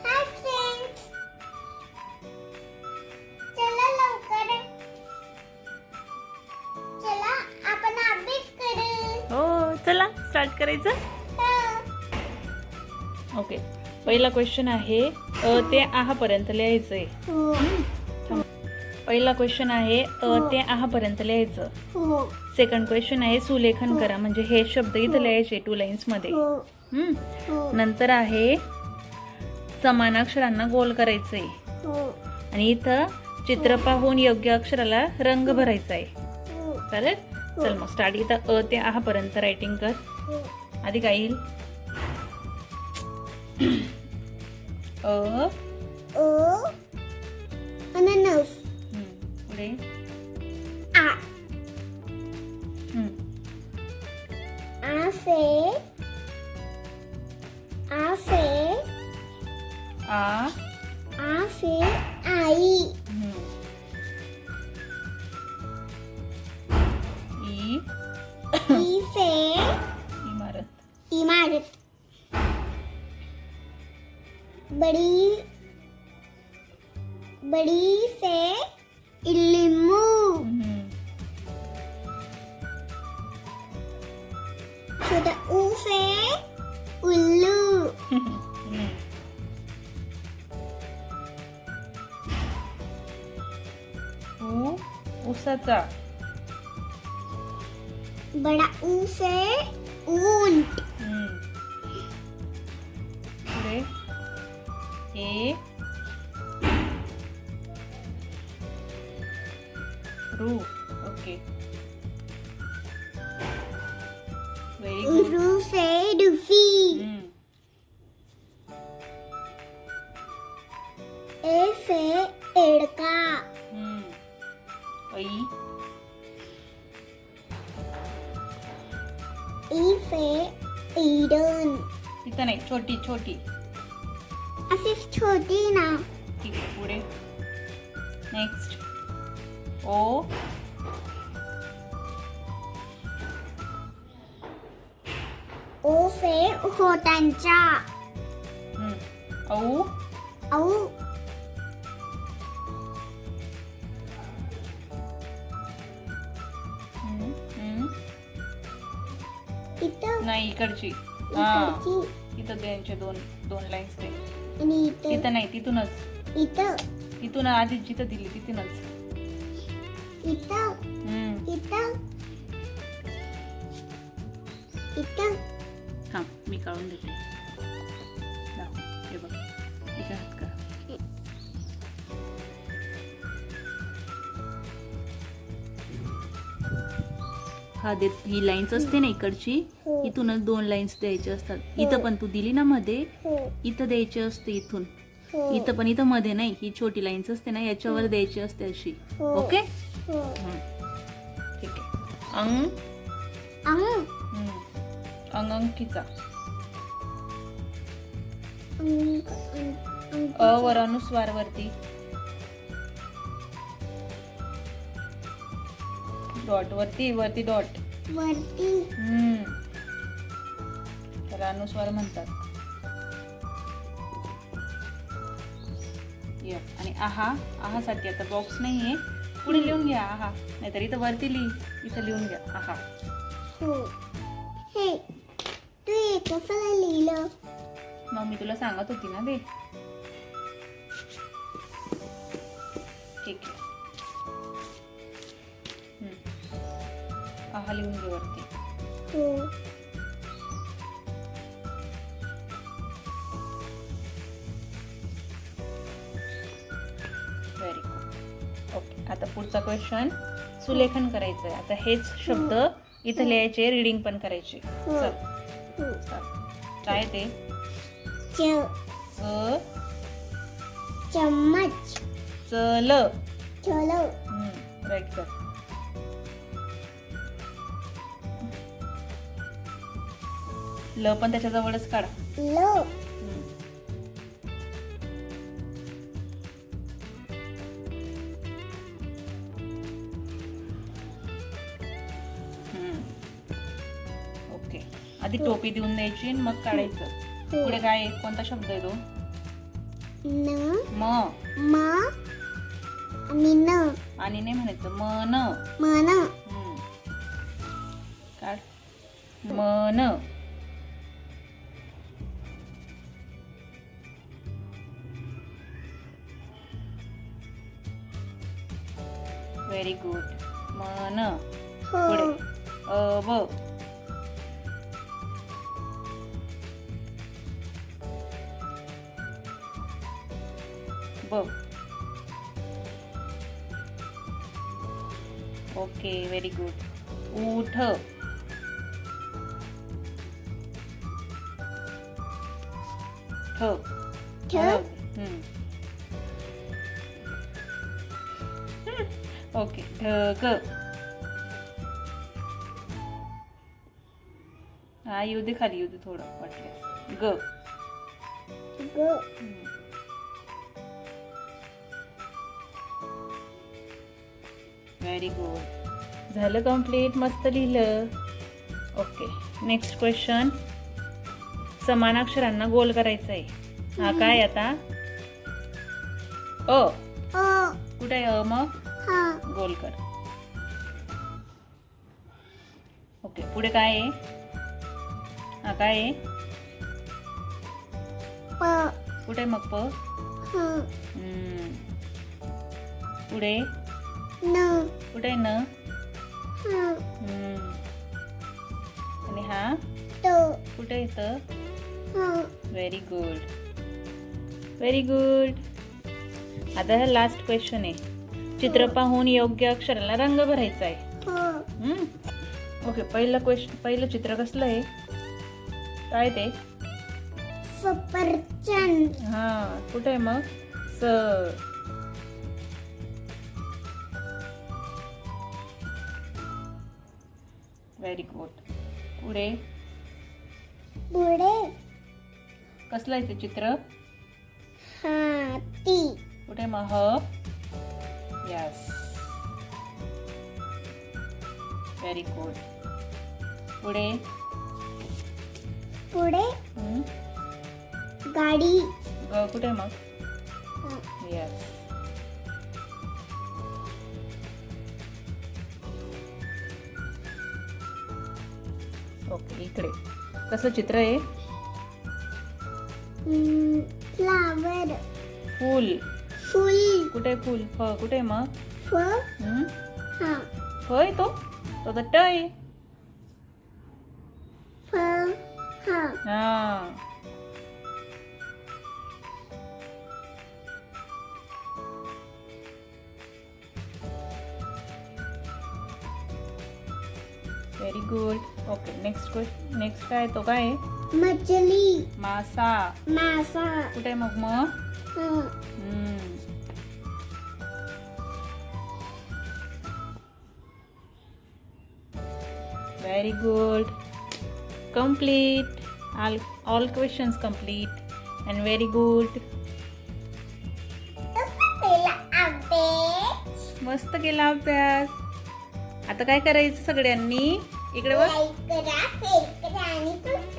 Hi friends, चला लवकर, चला आपण अभ्यास करू. हो चला स्टार्ट करायचं. ओके, पहिला क्वेश्चन आहे अ ते आहा पर्यंत लिहायचंय. हो पहिला क्वेश्चन आहे अ ते आहा पर्यंत लिहायचं. हो सेकंड क्वेश्चन आहे सुलेखन करा, म्हणजे हे शब्द इथं लिहायचे 2 लाईन्स मध्ये. हो नंतर आहे समान अक्षरांना गोल करायचंय हो आणि इथं चित्र पाहून योग्य अक्षराला रंग भरायचा आहे. हो चालेल, चल मग स्टार्ट. इथं अ ते आहा पर्यंत रायटिंग कर. आधी काय येईल? अ अननस. पुढे आ आ से आई. ई ई से इमारत. इमारत. बड़ी से इल्लिमू. छोटा ऊ से उल्लू. उसाचा. बड़ा ऊ से ऊंट. पुढे ए रू. Okay, very good. रू से डुफी. ए से एड़का. ऐ ई से ईडन. तिथं नाही, छोटी छोटी. अशी छोटी ना. ठीक आहे, पुढे नेक्स्ट ओ ओ से होटांचा. औ औ इथं नाही, इकडची. इकडची इथं त्यांचे दोन दोन लाईन्स ते. आणि इथं तिथं नाही, तिथूनच. इथं तिथून आधी जिथं दिली तिथूनच. इथं इथं इथं. थांब, मी काढून देते. दाखव, हे बघ, इथे हात कर. हा दे, ही लाईन्स असते ना इकडची, हो. इथूनच 2 लाईन्स द्यायचे असतात. इथं पण तू दिली ना मध्ये, हो इथं द्यायची असते इथून. हो इथं पण, इथं मध्ये नाही, ही छोटी लाईन्स असते ना याच्यावर द्यायची असते अशी. हो. ओके, हो. ठीक आहे. अंग अंग अंगीचा. अंग अ वर अनुस्वार वरती डॉट, वरती डॉट. वरती त्याला अनुस्वार म्हणतात. आणि आहा साठी आता बॉक्स नाहीये, पुढे लिहून घ्या आहा, नाहीतर इथं वरती इथं लिहून घ्या आहा. हो. हे तू हे कसं लिहिलं? मग मी तुला सांगत होती ना ते. ठीक आहे. आहा लिहून घे वरती. हो. Very good. ओके, आता पुढचा क्वेश्चन सुलेखन करायचंय. आता हेच शब्द इथं लिहायचे, रीडिंग पण करायची. चल, काय ते? चम्मच. चल. चलो. राईट कर. ल पण त्याच्या जवळच काढ. लो. आधी टोपी देऊन द्यायची आणि मग काढायचं. हो. पुढे काय आहे? कोणता शब्द आहे तो? न म. म आणि न आणि नाही म्हणायचं, मन. मन काढ. मन. Very good. मन. हो पुढे ब. ब. Okay, very good. उठ. ठ. ठ. ओके. ढग. हा येऊ दे, खाली येऊ दे थोडं वाटलं. ग. ग व्हेरी गुड. झालं कम्प्लीट. मस्त लिहिलं. Okay, next question. समान अक्षरांना गोल करायचं आहे. हा काय आता? अ. अ कुठे आहे अ? मग हा गोल कर. ओके, पुढे काय आहे? हा काय आहे? प कुठे आहे मग प? ह पुढे न कुठे आहे न? ह आणि हा तो कुठे येतं? ह व्हेरी गुड. Very good. आता हा लास्ट क्वेश्चन आहे. चित्र पाहून योग्य अक्षराला रंग भरायचा आहे. हो ओके, पहिलं चित्र कसलं आहे? काय ते? सफरचंद हा, कुठे आहे मग? स. Very good. पुढे पुढे कसलं आहे ते चित्र? हाती कुठे मग? ह. Yes, very good. पुढे पुढे हम्म, गाडी ग. कुठे मग? ह, यस. ओके, इकडे कसं चित्र आहे? फ्लावर फूल. फुल कुठे फूल? फ. कुठे मग? फ हा फ आहे तो? तो तर ट आहे. फ हा हा. Very good. ओके, नेक्स्ट काय? तो काय आहे? मछली मासा. मासा कुठे मग? ह, very good. Complete. All questions complete and very good. पहिला अभ्यास मस्त केला अभ्यास. आता काय करायचं सगळ्यांनी? इकडे बघ. लाईक करा शेअर करा आणि सबस्क्राईब